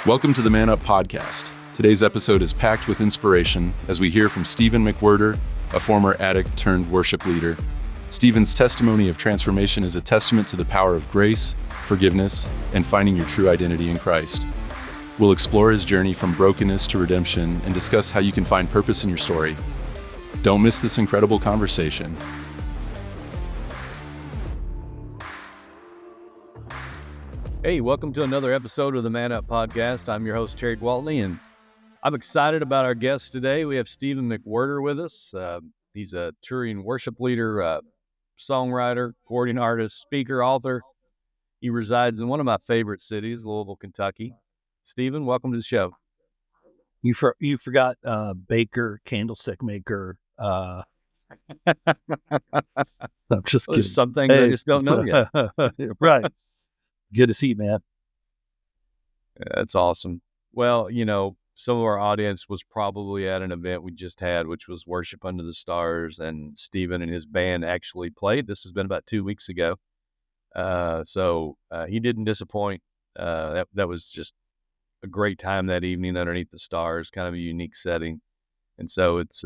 Welcome to the Man Up Podcast. Today's episode is packed with inspiration as we hear from Stephen McWhirter, a former addict turned worship leader. Stephen's testimony of transformation is a testament to the power of grace, forgiveness, and finding your true identity in Christ. We'll explore his journey from brokenness to redemption and discuss how you can find purpose in your story. Don't miss this incredible conversation. Hey, welcome to another episode of the Man Up Podcast. I'm your host, Terry Gwaltney, and I'm excited about our guest today. We have Stephen McWhirter with us. He's a touring worship leader, songwriter, recording artist, speaker, author. He resides in one of my favorite cities, Louisville, Kentucky. Stephen, welcome to the show. You forgot baker, candlestick maker. I'm just kidding. There's some things I just don't know yet. Right. Good to see you, man. That's awesome. Well, you know, some of our audience was probably at an event we just had, which was Worship Under the Stars, and Stephen and his band actually played. This has been about 2 weeks ago. So he didn't disappoint. That was just a great time that evening underneath the stars, kind of a unique setting. And so it's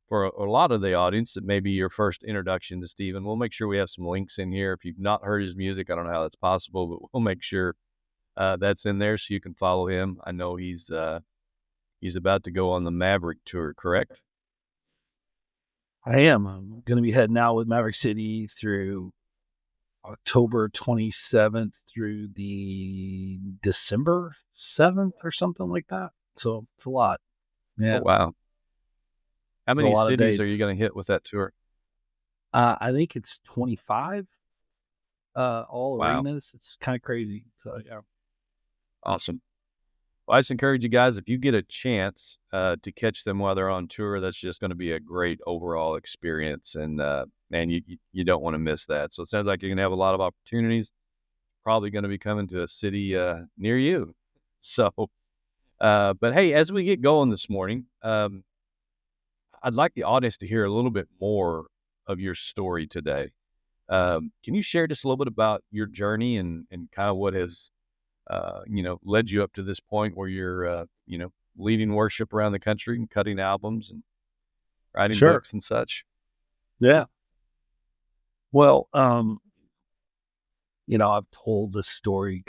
for a lot of the audience, it may be your first introduction to Stephen. We'll make sure we have some links in here. If you've not heard his music, I don't know how that's possible, but we'll make sure that's in there so you can follow him. I know he's about to go on the Maverick tour, correct? I am. I'm going to be heading out with Maverick City through October 27th through the December 7th or something like that. So it's a lot. Yeah. Oh, wow. How many cities are you going to hit with that tour? I think it's 25. All wow. arenas. It's kind of crazy. So yeah. Awesome. Well, I just encourage you guys, if you get a chance to catch them while they're on tour, that's just going to be a great overall experience. And man, you don't want to miss that. So it sounds like you're going to have a lot of opportunities. Probably going to be coming to a city near you. So, but hey, as we get going this morning, I'd like the audience to hear a little bit more of your story today. Can you share just a little bit about your journey and kind of what has, led you up to this point where you're, leading worship around the country and cutting albums and writing books and such? Yeah. Well, I've told this story,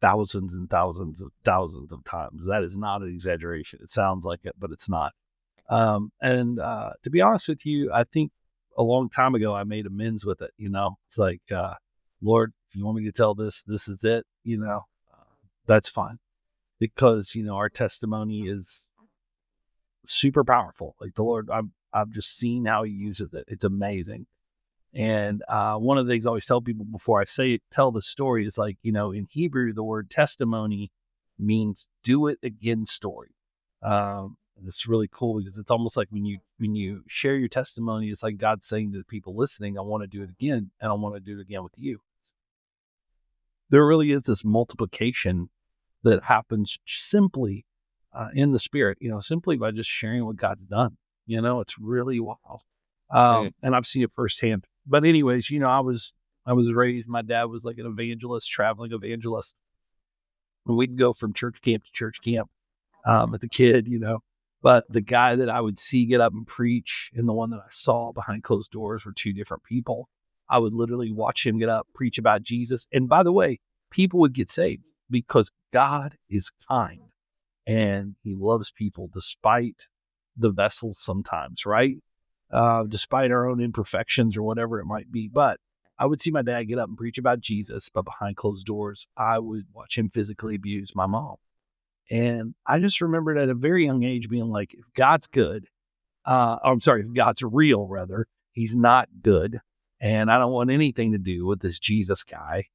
thousands and thousands of times. That is not an exaggeration. It sounds like it, but it's not. To be honest with you, I think a long time ago, I made amends with it. It's like, Lord, if you want me to tell this is it, that's fine. Because, our testimony is super powerful. Like the Lord, I've just seen how he uses it. It's amazing. And, one of the things I always tell people before I tell the story is like, in Hebrew, the word testimony means do it again story. And it's really cool because it's almost like when you share your testimony, it's like God saying to the people listening, I want to do it again, and I want to do it again with you. There really is this multiplication that happens simply in the spirit, simply by just sharing what God's done. It's really wild. And I've seen it firsthand. But anyways, I was raised, my dad was like an evangelist, traveling evangelist. And we'd go from church camp to church camp as a kid, But the guy that I would see get up and preach and the one that I saw behind closed doors were two different people. I would literally watch him get up, preach about Jesus. And by the way, people would get saved because God is kind and he loves people despite the vessels sometimes, right? Despite our own imperfections or whatever it might be. But I would see my dad get up and preach about Jesus, but behind closed doors, I would watch him physically abuse my mom. And I just remembered at a very young age being like, if God's good, if God's real, rather, he's not good. And I don't want anything to do with this Jesus guy.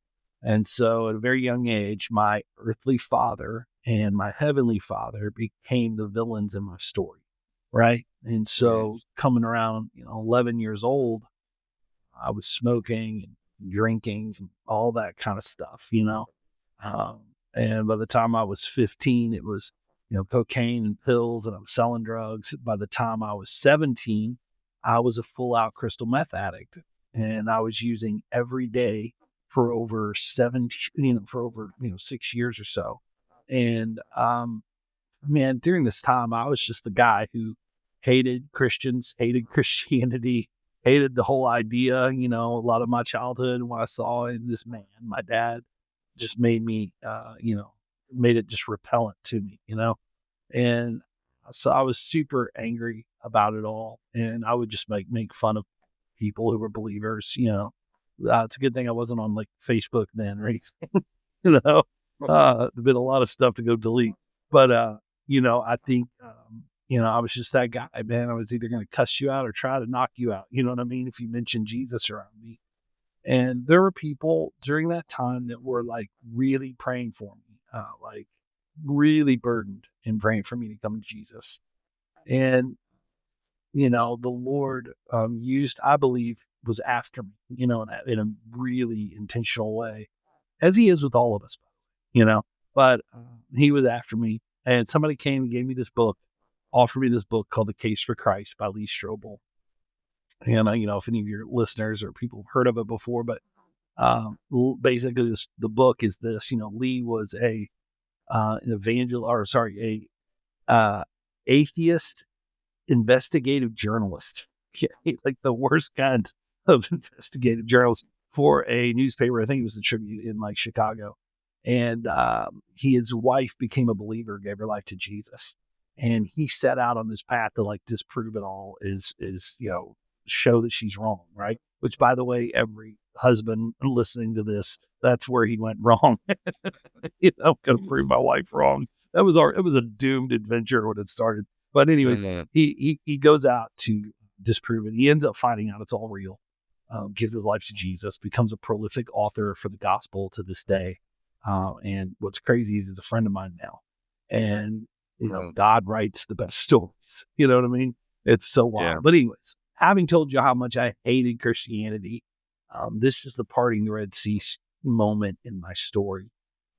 And so at a very young age, my earthly father and my heavenly father became the villains in my story. Right. And so coming around, 11 years old, I was smoking and drinking and all that kind of stuff, And by the time I was 15, it was, cocaine and pills, and I was selling drugs. By the time I was 17, I was a full out crystal meth addict, and I was using every day for over 6 years or so. And man, during this time, I was just the guy who hated Christians, hated Christianity, hated the whole idea. A lot of my childhood, what I saw in this man, my dad, just made me, made it just repellent to me, And so I was super angry about it all. And I would just make fun of people who were believers, It's a good thing I wasn't on like Facebook then, right? There'd been a lot of stuff to go delete. But, I think, I was just that guy, man. I was either going to cuss you out or try to knock you out. You know what I mean? If you mentioned Jesus around me. And there were people during that time that were like really praying for me, like really burdened and praying for me to come to Jesus. And, the Lord I believe, was after me, in a really intentional way, as he is with all of us, but he was after me. And somebody came and gave me this book, offered me this book called The Case for Christ by Lee Strobel. And, if any of your listeners or people have heard of it before, but basically the book is this, Lee was an atheist investigative journalist, like the worst kind of investigative journalist for a newspaper. I think it was the Tribune in like Chicago. And his wife became a believer, gave her life to Jesus. And he set out on this path to like disprove it all, is show that she's wrong, right? Which, by the way, every husband listening to this, that's where he went wrong. I'm going to prove my wife wrong. It was a doomed adventure when it started. But anyways, he goes out to disprove it. He ends up finding out it's all real, gives his life to Jesus, becomes a prolific author for the gospel to this day. And what's crazy is he's a friend of mine now. And, God writes the best stories. You know what I mean? It's so wild. Yeah. But anyways, having told you how much I hated Christianity, this is the parting the Red Sea moment in my story.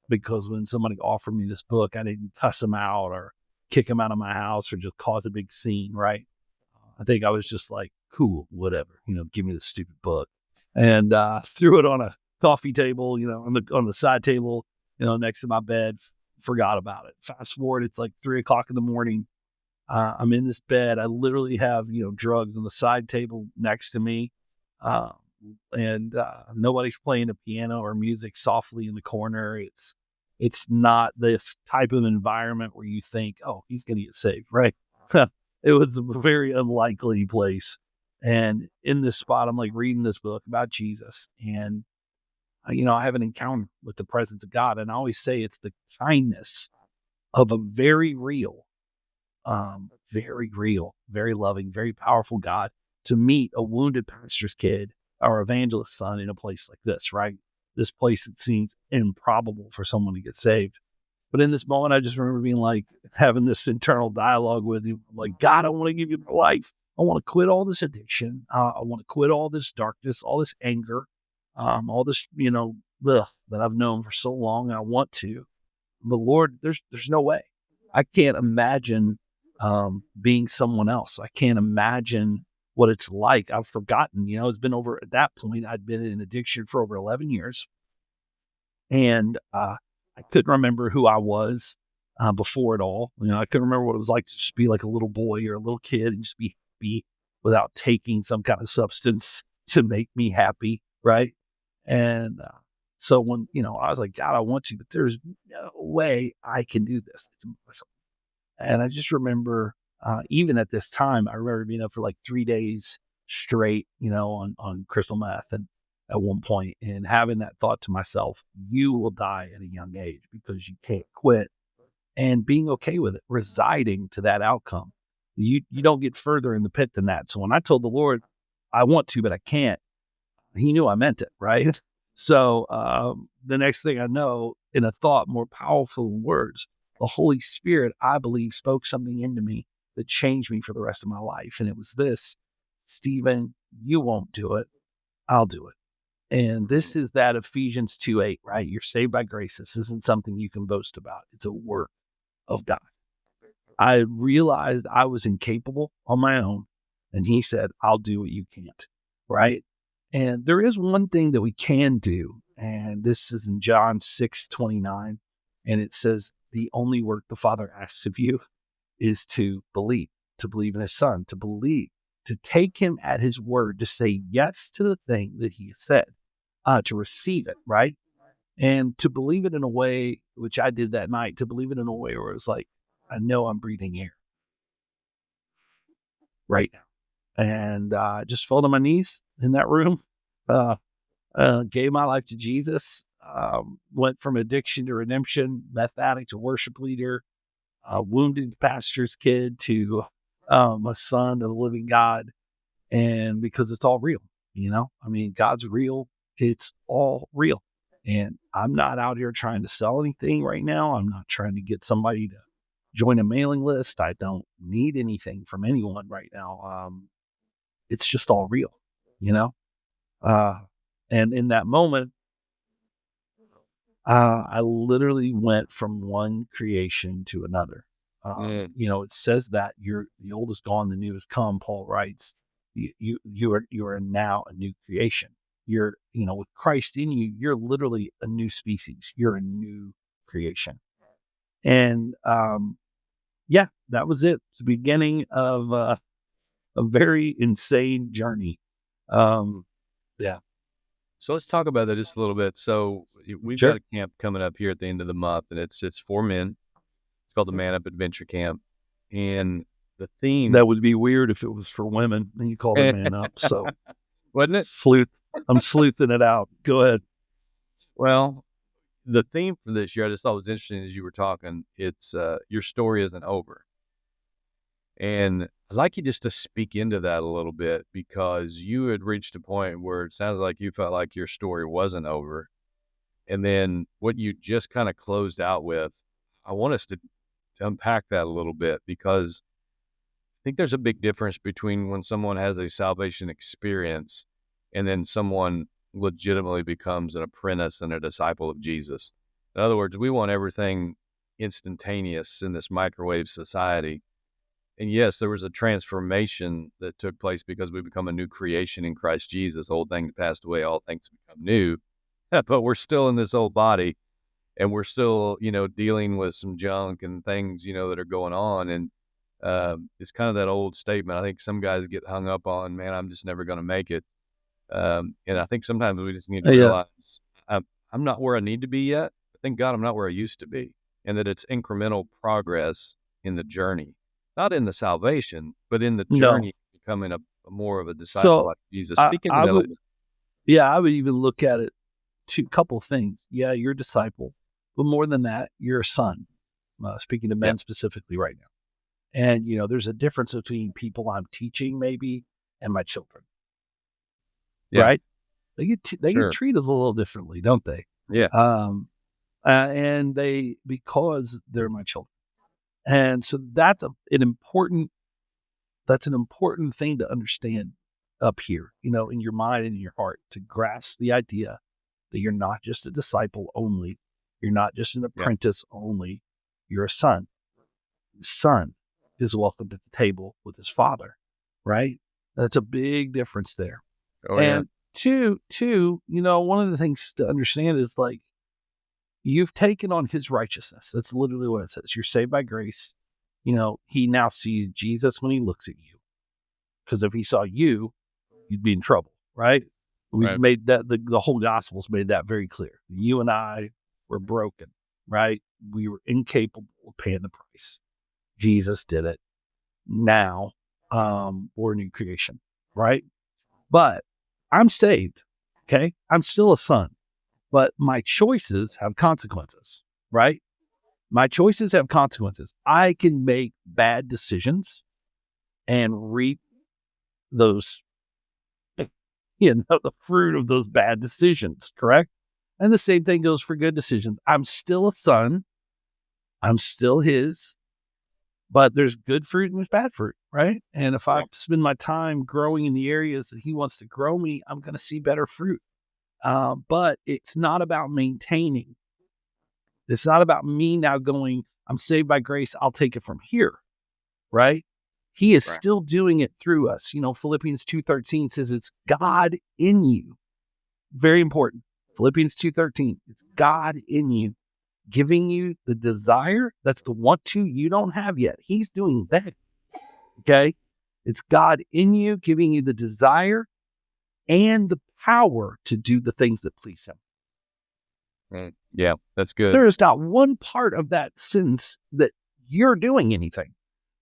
Because when somebody offered me this book, I didn't cuss them out or kick them out of my house or just cause a big scene, right? I think I was just like, cool, whatever, give me this stupid book. And threw it on a coffee table, on the side table, next to my bed, forgot about it. Fast forward, it's like 3:00 in the morning. I'm in this bed. I literally have, drugs on the side table next to me. And nobody's playing a piano or music softly in the corner. It's not this type of environment where you think, oh, he's going to get saved, right? It was a very unlikely place. And in this spot, I'm like reading this book about Jesus, and I have an encounter with the presence of God. And I always say it's the kindness of a very real, very loving, very powerful God to meet a wounded pastor's kid or evangelist's son in a place like this, right? This place that seems improbable for someone to get saved. But in this moment, I just remember being like, having this internal dialogue with him. I'm like, God, I want to give you my life. I want to quit all this addiction. I want to quit all this darkness, all this anger, all this, that I've known for so long. I want to, but Lord, there's no way. I can't imagine being someone else. I can't imagine what it's like. I've forgotten, it's been over at that point. I'd been in addiction for over 11 years. And I couldn't remember who I was before it all. I couldn't remember what it was like to just be like a little boy or a little kid and just be happy without taking some kind of substance to make me happy. Right. And so when, I was like, God, I want to, but there's no way I can do this. And I just remember, even at this time, I remember being up for like 3 days straight, on crystal meth, and at one point, and having that thought to myself, you will die at a young age because you can't quit, and being okay with it, residing to that outcome. You don't get further in the pit than that. So when I told the Lord, I want to, but I can't, he knew I meant it, right? So the next thing I know, in a thought more powerful than words, the Holy Spirit, I believe, spoke something into me that changed me for the rest of my life. And it was this: Stephen, you won't do it. I'll do it. And this is that Ephesians 2:8, right? You're saved by grace. This isn't something you can boast about. It's a work of God. I realized I was incapable on my own. And he said, I'll do what you can't, right? And there is one thing that we can do. And this is in John 6:29. And it says, the only work the Father asks of you is to believe in his Son, to take him at his word, to say yes to the thing that he said, to receive it, right? And to believe it in a way, which I did that night, to believe it in a way where it was like, I know I'm breathing air right now. And just fell to my knees in that room, gave my life to Jesus, went from addiction to redemption, meth addict to worship leader, wounded pastor's kid to a son of the living God. And because it's all real, I mean, God's real. It's all real. And I'm not out here trying to sell anything right now. I'm not trying to get somebody to join a mailing list. I don't need anything from anyone right now. It's just all real, and in that moment, I literally went from one creation to another. It says that the old is gone, the new has come. Paul writes, you are now a new creation. You're, with Christ in you, you're literally a new species. You're a new creation. And, that was it. It's the beginning of a very insane journey. Yeah. So let's talk about that just a little bit. So we've Sure. got a camp coming up here at the end of the month, and it's for men. It's called the Man Up Adventure Camp. And the theme... That would be weird if it was for women and you called it Man Up. So wasn't it? Sleuth. I'm sleuthing it out. Go ahead. Well, the theme for this year, I just thought was interesting as you were talking. It's your story isn't over. And I'd like you just to speak into that a little bit, because you had reached a point where it sounds like you felt like your story wasn't over. And then what you just kind of closed out with, I want us to unpack that a little bit, because I think there's a big difference between when someone has a salvation experience and then someone legitimately becomes an apprentice and a disciple of Jesus. In other words, we want everything instantaneous in this microwave society. And yes, there was a transformation that took place because we become a new creation in Christ Jesus. Old things passed away, all things become new. But we're still in this old body, and we're still, dealing with some junk and things, that are going on. And it's kind of that old statement. I think some guys get hung up on, man, I'm just never going to make it. And I think sometimes we just need to realize I'm not where I need to be yet. Thank God I'm not where I used to be, and that it's incremental progress in the journey, not in the salvation, but in the journey becoming a more of a disciple like Jesus. Speaking to that a little bit. Yeah, I would even look at it two couple things. Yeah, you're a disciple, but more than that, you're a son. Speaking to men specifically right now. And, there's a difference between people I'm teaching maybe and my children. Yeah. Right? They get treated a little differently, don't they? Yeah. And because they're my children. And so that's an important thing to understand up here, in your mind and in your heart, to grasp the idea that you're not just a disciple only. You're not just an apprentice only. You're a son. The son is welcome to the table with his father, right? That's a big difference there. Oh, and two, one of the things to understand is like, you've taken on his righteousness. That's literally what it says. You're saved by grace. He now sees Jesus when he looks at you. Because if he saw you, you'd be in trouble, right? We've made that, the whole gospel's made that very clear. You and I were broken, right? We were incapable of paying the price. Jesus did it. Now, we're a new creation, right? But I'm saved, okay? I'm still a son, but my choices have consequences, right? My choices have consequences. I can make bad decisions and reap those, the fruit of those bad decisions, correct? And the same thing goes for good decisions. I'm still a son. I'm still his, but there's good fruit and there's bad fruit, right? And if I spend my time growing in the areas that he wants to grow me, I'm going to see better fruit. But it's not about maintaining. It's not about me now going, I'm saved by grace, I'll take it from here, right? He is still doing it through us. Philippians 2:13 says it's God in you. Very important. Philippians 2:13, it's God in you. giving you the desire, that's the want to you don't have yet. He's doing that. Okay. It's God in you, giving you the desire and the power to do the things that please him. Right. Yeah, that's good. There is not one part of that sentence that you're doing anything.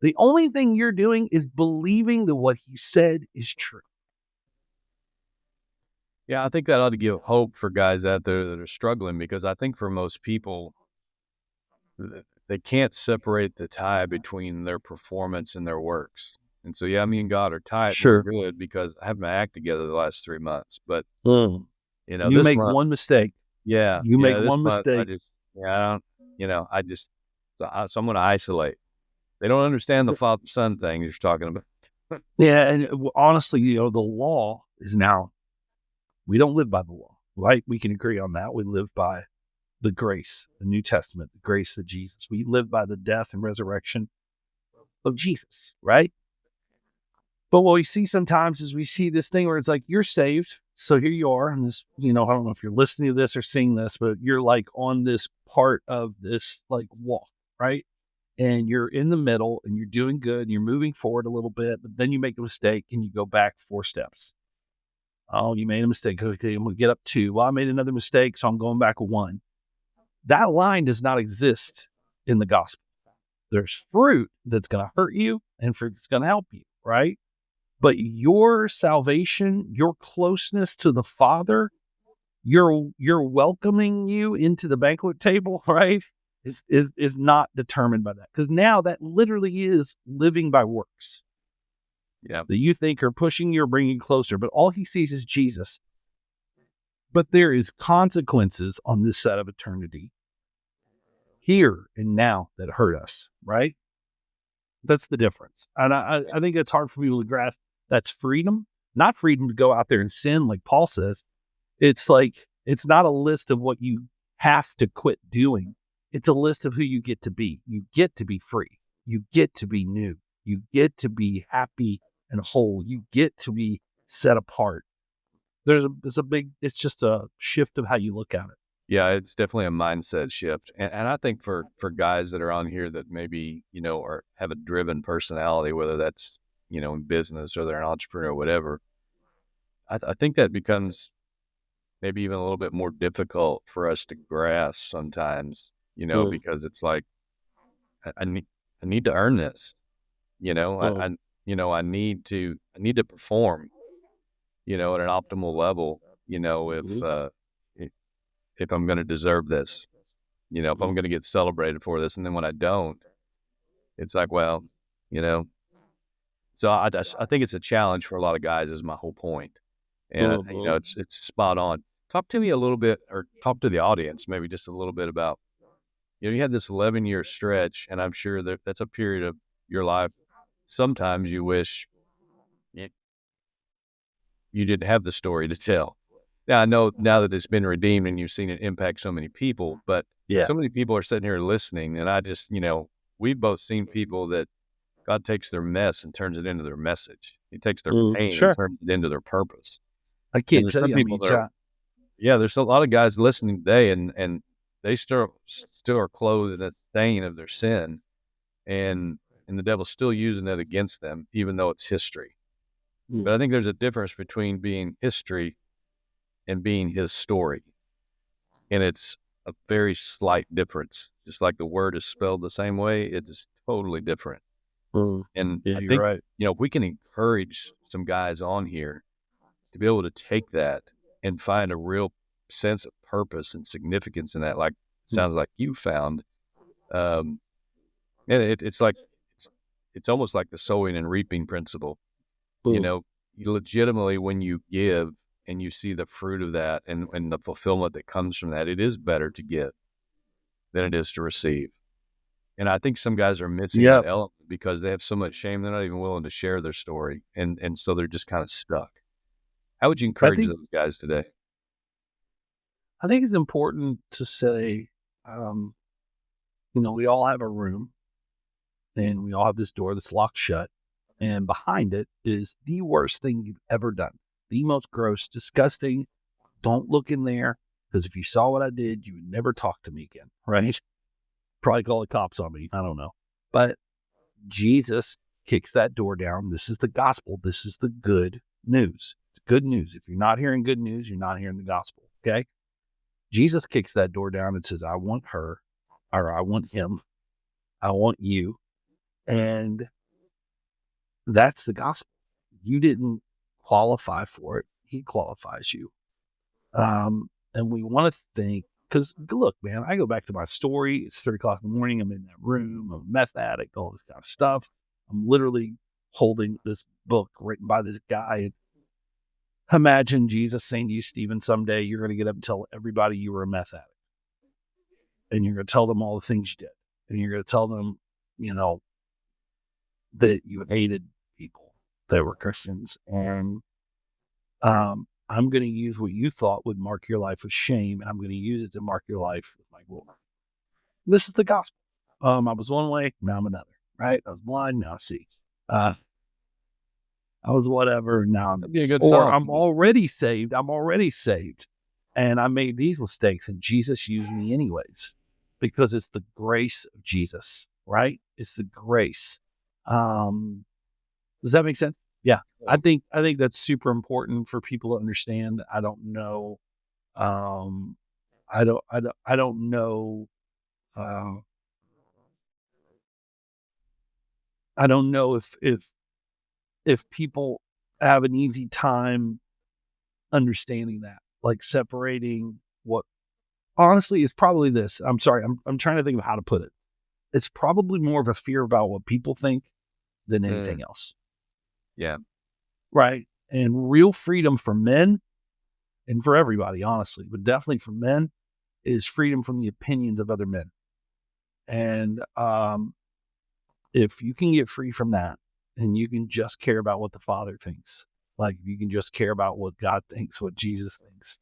The only thing you're doing is believing that what he said is true. Yeah, I think that ought to give hope for guys out there that are struggling, because I think for most people, they can't separate the tie between their performance and their works. And so, yeah, me and God are tight. Sure. We're good because I have my act together the last 3 months. But, You this make month, one mistake. yeah, You make this one month, mistake. so I'm going to isolate. They don't understand the father-son thing you're talking about. Yeah, and honestly, the law is now, we don't live by the law, right? We can agree on that. We live by the grace, the New Testament, the grace of Jesus. We live by the death and resurrection of Jesus, right? But what we see sometimes is we see this thing where it's like, you're saved, so here you are, and this, I don't know if you're listening to this or seeing this, but you're like on this part of this like walk, right? And you're in the middle and you're doing good and you're moving forward a little bit, but then you make a mistake and you go back 4 steps. Oh, you made a mistake. Okay, I'm going to get up 2. Well, I made another mistake, so I'm going back 1. That line does not exist in the gospel. There's fruit that's going to hurt you and fruit that's going to help you, right? But your salvation, your closeness to the Father, your welcoming you into the banquet table, right, is not determined by that. Because now that literally is living by works. Yeah. That you think are pushing you or bringing you closer, but all he sees is Jesus. But there is consequences on this side of eternity, here and now, that hurt us, right? That's the difference. And I think it's hard for people to grasp. That's freedom, not freedom to go out there and sin like Paul says. It's like, it's not a list of what you have to quit doing. It's a list of who you get to be. You get to be free. You get to be new. You get to be happy and whole. You get to be set apart. It's just a shift of how you look at it. Yeah, it's definitely a mindset shift. And I think for guys that are on here that maybe, or have a driven personality, whether that's, in business or they're an entrepreneur or whatever, I think that becomes maybe even a little bit more difficult for us to grasp sometimes, because it's like, I need to earn this, I need to perform, at an optimal level, if I'm going to deserve this, if I'm going to get celebrated for this. And then when I don't, it's like, well, so I think it's a challenge for a lot of guys is my whole point. And, it's spot on. Talk to me a little bit, or talk to the audience, maybe just a little bit about, you had this 11-year stretch, and I'm sure that's a period of your life. Sometimes you wish you didn't have the story to tell. Now, I know now that it's been redeemed and you've seen it impact so many people, but so many people are sitting here listening, and I just, we've both seen people that God takes their mess and turns it into their message. He takes their pain and turns it into their purpose. I can't tell you how many times. Yeah, there's a lot of guys listening today, and they still are clothed in that stain of their sin, and the devil's still using it against them, even though it's history. But I think there's a difference between being history and being his story. And it's a very slight difference. Just like the word is spelled the same way, it is totally different. And I think, right. If we can encourage some guys on here to be able to take that and find a real sense of purpose and significance in that, like sounds like you found, and it's like, it's almost like the sowing and reaping principle. Legitimately, when you give and you see the fruit of that and the fulfillment that comes from that, it is better to give than it is to receive. And I think some guys are missing that element because they have so much shame, they're not even willing to share their story. And so they're just kind of stuck. How would you encourage those guys today? I think it's important to say, we all have a room and we all have this door that's locked shut. And behind it is the worst thing you've ever done. The most gross, disgusting. Don't look in there. Because if you saw what I did, you would never talk to me again, right? Probably call the cops on me. I don't know. But Jesus kicks that door down. This is the gospel. This is the good news. It's good news. If you're not hearing good news, you're not hearing the gospel, okay? Jesus kicks that door down and says, I want her, or I want him, I want you. And that's the gospel. You didn't qualify for it. He qualifies you. And we want to think, because look, man, I go back to my story. It's 3:00 in the morning. I'm in that room. I'm a meth addict, all this kind of stuff. I'm literally holding this book written by this guy. Imagine Jesus saying to you, Stephen, someday you're going to get up and tell everybody you were a meth addict. And you're going to tell them all the things you did. And you're going to tell them, that you hated people that were Christians. And I'm going to use what you thought would mark your life with shame, and I'm going to use it to mark your life with my glory. This is the gospel. I was one way, now I'm another, right? I was blind, now I see. I was whatever, now I'm a good or song. I'm already saved. And I made these mistakes, and Jesus used me anyways, because it's the grace of Jesus, right? It's the grace. Does that make sense? Yeah. I think that's super important for people to understand. I don't know. I don't know. I don't know if people have an easy time understanding that, like separating what honestly is probably this. I'm sorry. I'm trying to think of how to put it. It's probably more of a fear about what people think than anything else. Yeah. Right. And real freedom for men and for everybody, honestly, but definitely for men is freedom from the opinions of other men. And if you can get free from that and you can just care about what the Father thinks, like you can just care about what God thinks, what Jesus thinks,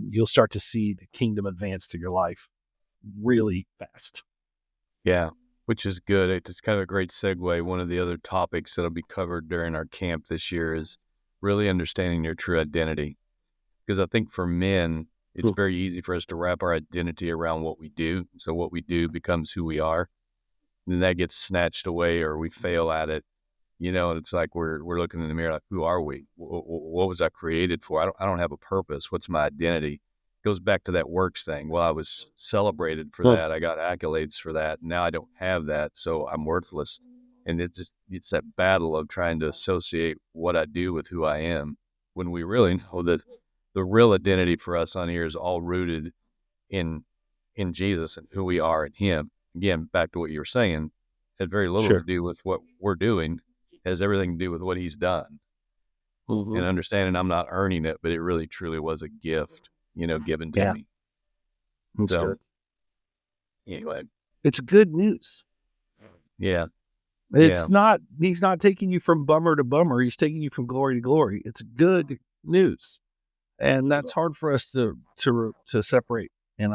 you'll start to see the kingdom advance through your life really fast. Yeah. Which is good. It's kind of a great segue. One of the other topics that'll be covered during our camp this year is really understanding your true identity. Because I think for men, it's very easy for us to wrap our identity around what we do. So what we do becomes who we are. And then that gets snatched away or we fail at it. And it's like we're looking in the mirror like, who are we? What was I created for? I don't have a purpose. What's my identity? Goes back to that works thing. Well, I was celebrated for that. I got accolades for that. Now I don't have that, so I'm worthless. And it's that battle of trying to associate what I do with who I am, when we really know that the real identity for us on here is all rooted in Jesus and who we are in Him. Again, back to what you were saying, had very little to do with what we're doing. It has everything to do with what He's done. Mm-hmm. And understanding I'm not earning it, but it really truly was a gift. Given to me. That's good. Anyway, it's good news. Yeah. It's not, he's not taking you from bummer to bummer. He's taking you from glory to glory. It's good news. And that's hard for us to separate, And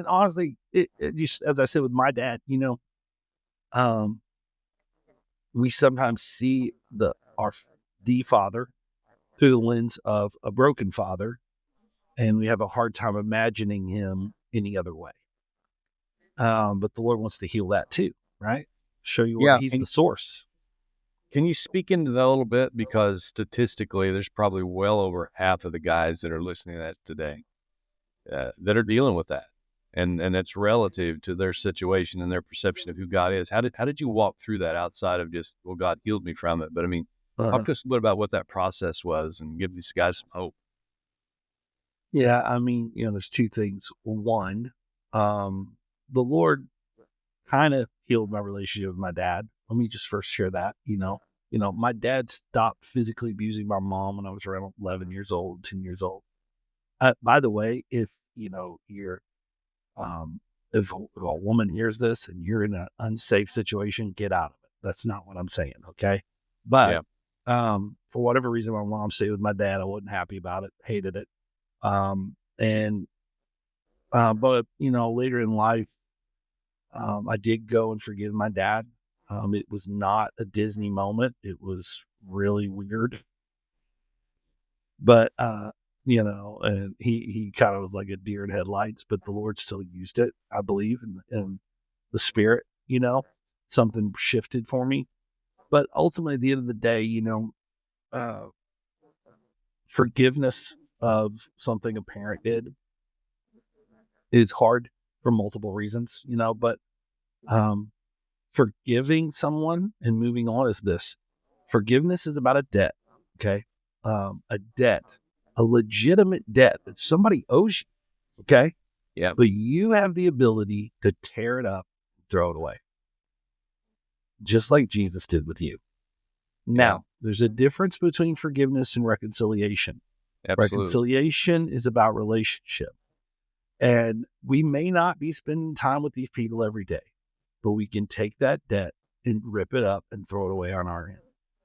honestly, it just, as I said with my dad, we sometimes see the father through the lens of a broken father. And we have a hard time imagining him any other way. But the Lord wants to heal that too, right? Show you where He's the source. Can you speak into that a little bit? Because statistically, there's probably well over half of the guys that are listening to that today that are dealing with that. And that's relative to their situation and their perception of who God is. How did you walk through that outside of just, well, God healed me from it? But I mean, talk to us a bit about what that process was and give these guys some hope. Yeah, I mean, there's two things. One, the Lord kind of healed my relationship with my dad. Let me just first share that, my dad stopped physically abusing my mom when I was around 11 years old, 10 years old. By the way, if, you're, if a woman hears this and you're in an unsafe situation, get out of it. That's not what I'm saying. Okay. But, for whatever reason, my mom stayed with my dad. I wasn't happy about it, hated it. But later in life, I did go and forgive my dad. It was not a Disney moment. It was really weird. But and he kind of was like a deer in headlights, but the Lord still used it, I believe, in the spirit, something shifted for me. But ultimately, at the end of the day, uh, forgiveness of something a parent did is hard for multiple reasons, but um, forgiving someone and moving on is this. Forgiveness is about a debt, okay? A debt, a legitimate debt that somebody owes you, okay? Yeah. But you have the ability to tear it up, throw it away, just like Jesus did with you. Now, there's a difference between forgiveness and reconciliation. Absolutely. Reconciliation is about relationship. And we may not be spending time with these people every day, but we can take that debt and rip it up and throw it away on our end.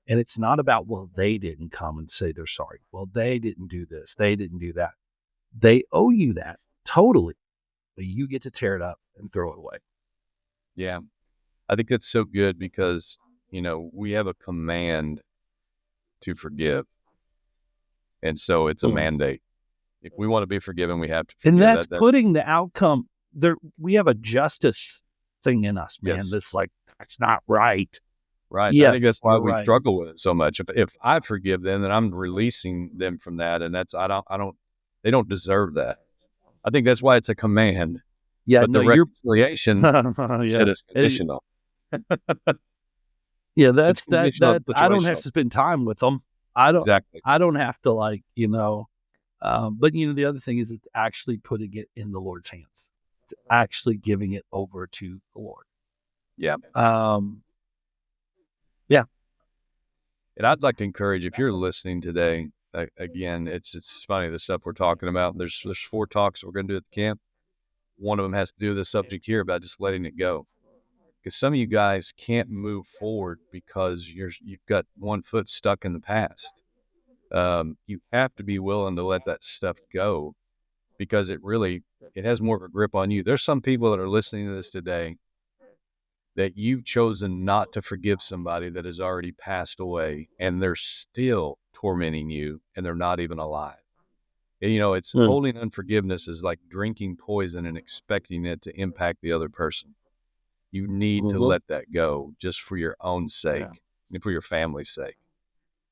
And it's not about, well, they didn't come and say they're sorry. Well, they didn't do this. They didn't do that. They owe you that totally, but you get to tear it up and throw it away. Yeah. I think that's so good because, we have a command to forgive. And so it's a mandate. If we want to be forgiven, we have to forgive. And that's putting the outcome there. We have a justice thing in us, man. Yes. That's like, that's not right. Right. Yes, I think that's why we right. struggle with it so much. If I forgive them, then I'm releasing them from that. And they don't deserve that. I think that's why it's a command. Yeah. But the reconciliation said it's conditional. Yeah. That's that. I don't have to spend time with them. I don't have to but the other thing is it's actually putting it in the Lord's hands. It's actually giving it over to the Lord. Yeah. Yeah. And I'd like to encourage, if you're listening today, again, it's funny, the stuff we're talking about. There's 4 talks we're going to do at the camp. One of them has to do with the subject here about just letting it go. Because some of you guys can't move forward because you've got one foot stuck in the past. You have to be willing to let that stuff go because it has more of a grip on you. There's some people that are listening to this today that you've chosen not to forgive somebody that has already passed away, and they're still tormenting you, and they're not even alive. And, it's holding unforgiveness is like drinking poison and expecting it to impact the other person. You need to let that go just for your own sake and for your family's sake.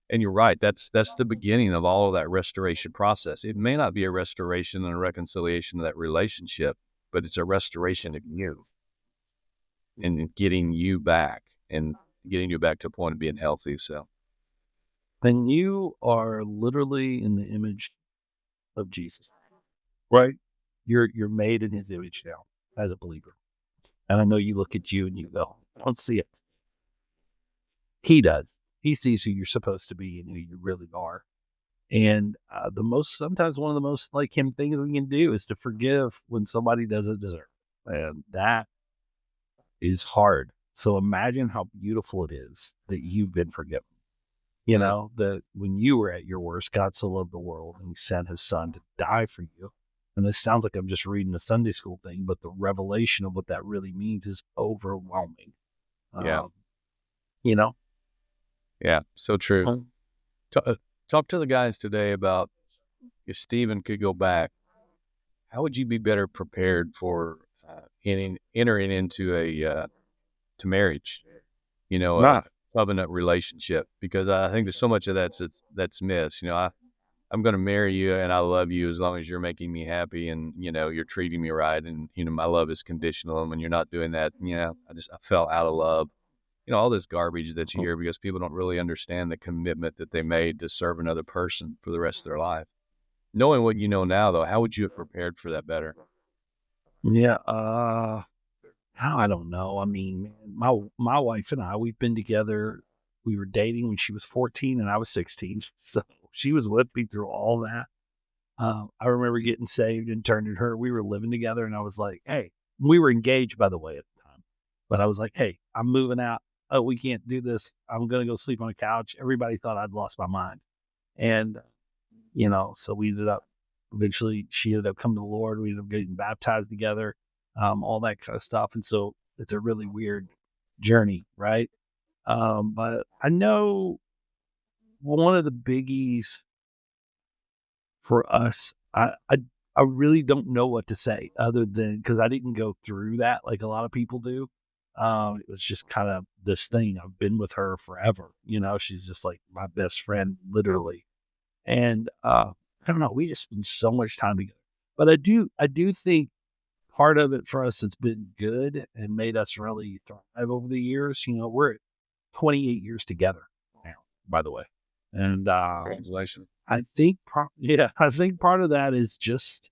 And you're right. That's the beginning of all of that restoration process. It may not be a restoration and a reconciliation of that relationship, but it's a restoration of you and getting you back to a point of being healthy. So, and you are literally in the image of Jesus, right? You're made in His image now as a believer. And I know you look at you and you go, I don't see it. He does. He sees who you're supposed to be and who you really are. And sometimes one of the most like Him things we can do is to forgive when somebody doesn't deserve. And that is hard. So imagine how beautiful it is that you've been forgiven. That when you were at your worst, God so loved the world and He sent His Son to die for you. And this sounds like I'm just reading a Sunday school thing, but the revelation of what that really means is overwhelming. Yeah. Yeah, so true. Talk to the guys today about if Stephen could go back, how would you be better prepared for entering into to marriage? A covenant relationship, because I think there's so much of that's missed. I'm going to marry you and I love you as long as you're making me happy and, you're treating me right. And, my love is conditional. And when you're not doing that, I fell out of love. All this garbage that you hear because people don't really understand the commitment that they made to serve another person for the rest of their life. Knowing what you know now, though, how would you have prepared for that better? Yeah. I don't know. I mean, my wife and I, we've been together. We were dating when she was 14 and I was 16. So she was with me through all that. I remember getting saved and turning her. We were living together and I was like, hey, we were engaged, by the way, at the time. But I was like, hey, I'm moving out. Oh, we can't do this. I'm going to go sleep on a couch. Everybody thought I'd lost my mind. And, so we eventually she ended up coming to the Lord. We ended up getting baptized together, all that kind of stuff. And so it's a really weird journey, right? But I know one of the biggies for us, I really don't know what to say other than because I didn't go through that like a lot of people do. It was just kind of this thing. I've been with her forever. She's just like my best friend, literally. And I don't know, we just spend so much time together. But I do think part of it for us, it's been good and made us really thrive over the years. We're at 28 years together now, by the way. And Congratulations. I think part of that is just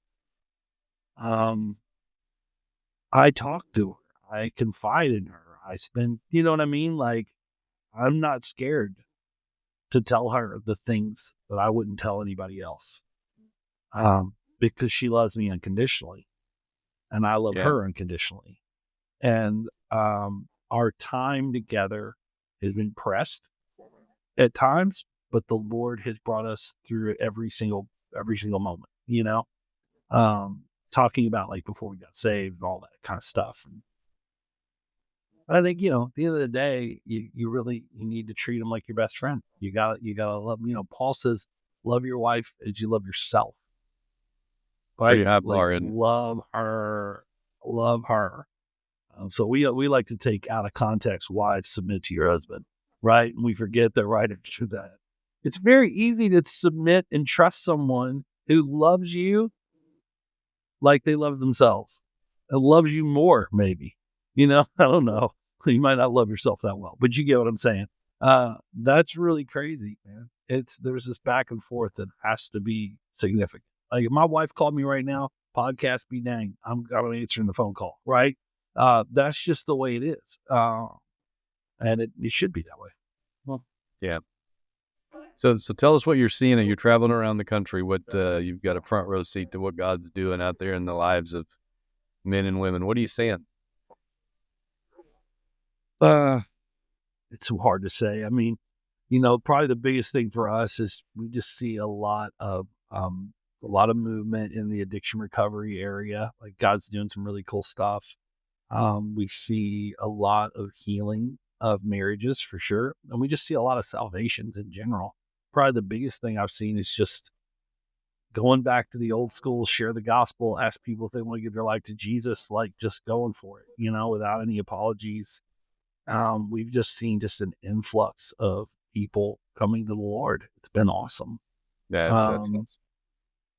I talk to her, I confide in her, I spend, you know what I mean? Like, I'm not scared to tell her the things that I wouldn't tell anybody else, because she loves me unconditionally, and I love her unconditionally. And our time together has been pressed at times, but the Lord has brought us through it every single moment, talking about like before we got saved and all that kind of stuff. And I think, at the end of the day, you really, you need to treat them like your best friend. You gotta love, Paul says, love your wife as you love yourself. Right? Love her. So we like to take out of context, wives, submit to your husband, right? And we forget that right after that. It's very easy to submit and trust someone who loves you like they love themselves and loves you more, maybe. I don't know. You might not love yourself that well, but you get what I'm saying. That's really crazy, man. There's this back and forth that has to be significant. Like if my wife called me right now, podcast be dang, I'm answering the phone call, right? That's just the way it is. And it should be that way. Well, yeah. So tell us what you're seeing. You're traveling around the country. What you've got a front row seat to what God's doing out there in the lives of men and women. What are you seeing? It's so hard to say. I mean, probably the biggest thing for us is we just see a lot of movement in the addiction recovery area. Like God's doing some really cool stuff. We see a lot of healing of marriages for sure. And we just see a lot of salvations in general. Probably the biggest thing I've seen is just going back to the old school, share the gospel, ask people if they want to give their life to Jesus, like just going for it, without any apologies. We've just seen just an influx of people coming to the Lord. It's been awesome. That's awesome.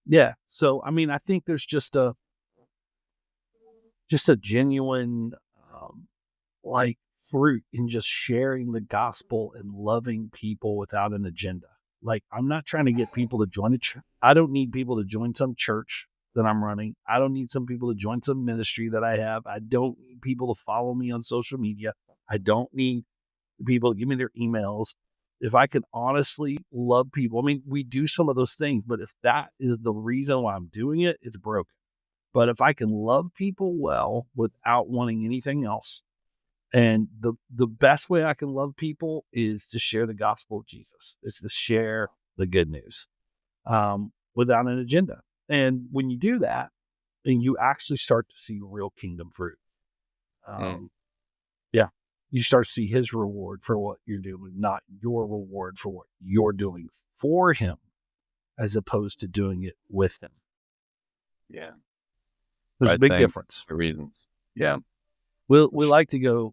Yeah. So, I mean, I think there's just a genuine, like fruit in just sharing the gospel and loving people without an agenda. Like, I'm not trying to get people to join a church. I don't need people to join some church that I'm running. I don't need some people to join some ministry that I have. I don't need people to follow me on social media. I don't need people to give me their emails. If I can honestly love people, I mean, we do some of those things, but if that is the reason why I'm doing it, it's broken. But if I can love people well without wanting anything else, and the best way I can love people is to share the gospel of Jesus. It's to share the good news without an agenda. And when you do that, then you actually start to see real kingdom fruit. Yeah, you start to see his reward for what you're doing, not your reward for what you're doing for him, as opposed to doing it with him. Yeah. There's a big difference. For reasons. Yeah. We like to go,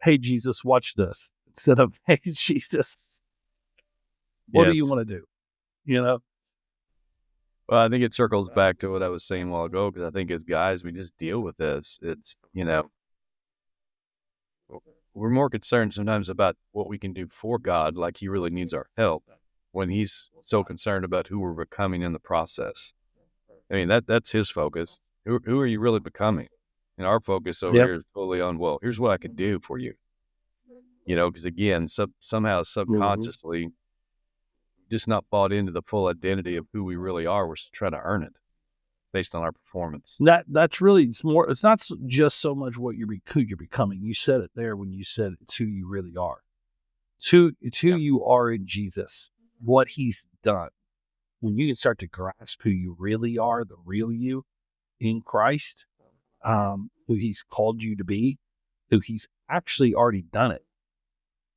hey, Jesus, watch this, instead of, hey, Jesus, what do you want to do? Well, I think it circles back to what I was saying a while ago, because I think as guys, we just deal with this. It's, we're more concerned sometimes about what we can do for God, like he really needs our help, when he's so concerned about who we're becoming in the process. I mean, that's his focus. Who are you really becoming? And our focus over here is totally on, well, here's what I could do for you. Because again, somehow subconsciously, just not bought into the full identity of who we really are. We're trying to earn it based on our performance. That's really, it's not just so much what who you're becoming. You said it there when you said it's who you really are. It's who you are in Jesus, what he's done. When you can start to grasp who you really are, the real you in Christ, who he's called you to be, who he's actually already done it.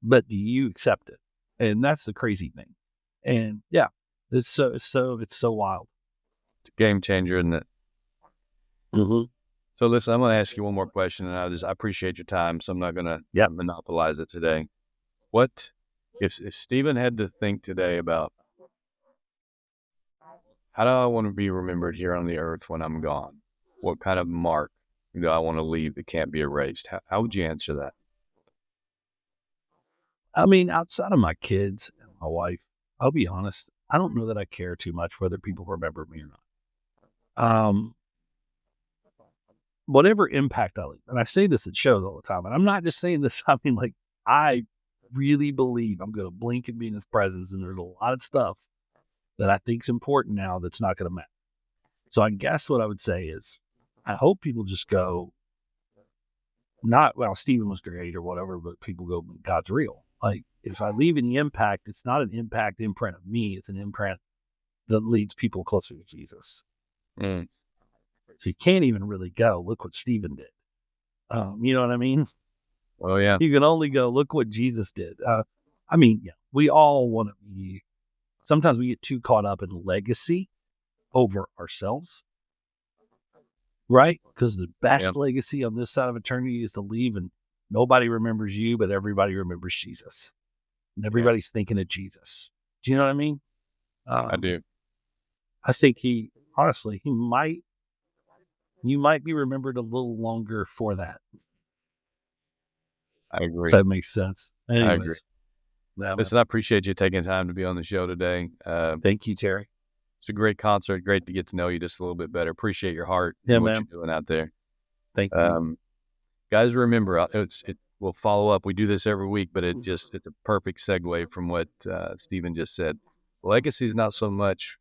But do you accept it? And that's the crazy thing. And yeah, it's so wild. It's a game changer, isn't it? Mm-hmm. So listen, I'm going to ask you one more question, and I appreciate your time, so I'm not going to monopolize it today. What if Stephen had to think today about how do I want to be remembered here on the earth when I'm gone? What kind of mark do I want to leave that can't be erased? How would you answer that? I mean, outside of my kids and my wife, I'll be honest, I don't know that I care too much whether people remember me or not. Whatever impact I leave, and I say this at shows all the time, and I'm not just saying this, I mean, like, I really believe I'm going to blink and be in his presence, and there's a lot of stuff that I think is important now that's not going to matter. So I guess what I would say is, I hope people just go, not, well, Stephen was great or whatever, but people go, God's real. Like, if I leave any impact, it's not an impact imprint of me. It's an imprint that leads people closer to Jesus. Mm. So you can't even really go, look what Stephen did. You know what I mean? Well, yeah. You can only go, look what Jesus did. I mean, yeah, we all want to be, sometimes we get too caught up in legacy over ourselves. Right? Because the best legacy on this side of eternity is to leave and nobody remembers you, but everybody remembers Jesus. And everybody's thinking of Jesus. Do you know what I mean? I do. I think you might be remembered a little longer for that. I agree. If that makes sense. Anyways, I agree. Listen, I appreciate you taking time to be on the show today. Thank you, Terry. It's a great concert. Great to get to know you just a little bit better. Appreciate your heart man. and what you're doing out there. Thank you. Guys, remember, we'll follow up. We do this every week, but it's a perfect segue from what Stephen just said. Legacy is not so much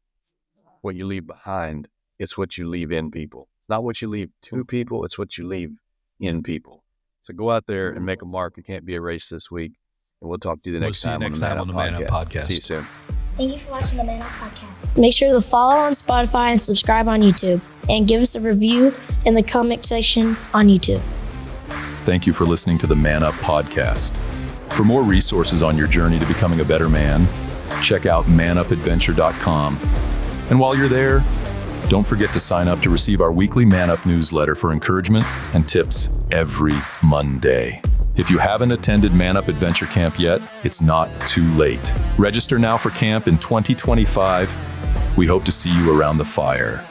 what you leave behind. It's what you leave in people. It's not what you leave to people. It's what you leave in people. So go out there and make a mark that can't be erased this week. And we'll talk to you next time on the Man Up Podcast. See you soon. Thank you for watching the Man Up Podcast. Make sure to follow on Spotify and subscribe on YouTube. And give us a review in the comment section on YouTube. Thank you for listening to the Man Up Podcast. For more resources on your journey to becoming a better man, check out manupadventure.com. And while you're there, don't forget to sign up to receive our weekly Man Up newsletter for encouragement and tips every Monday. If you haven't attended Man Up Adventure Camp yet, it's not too late. Register now for camp in 2025. We hope to see you around the fire.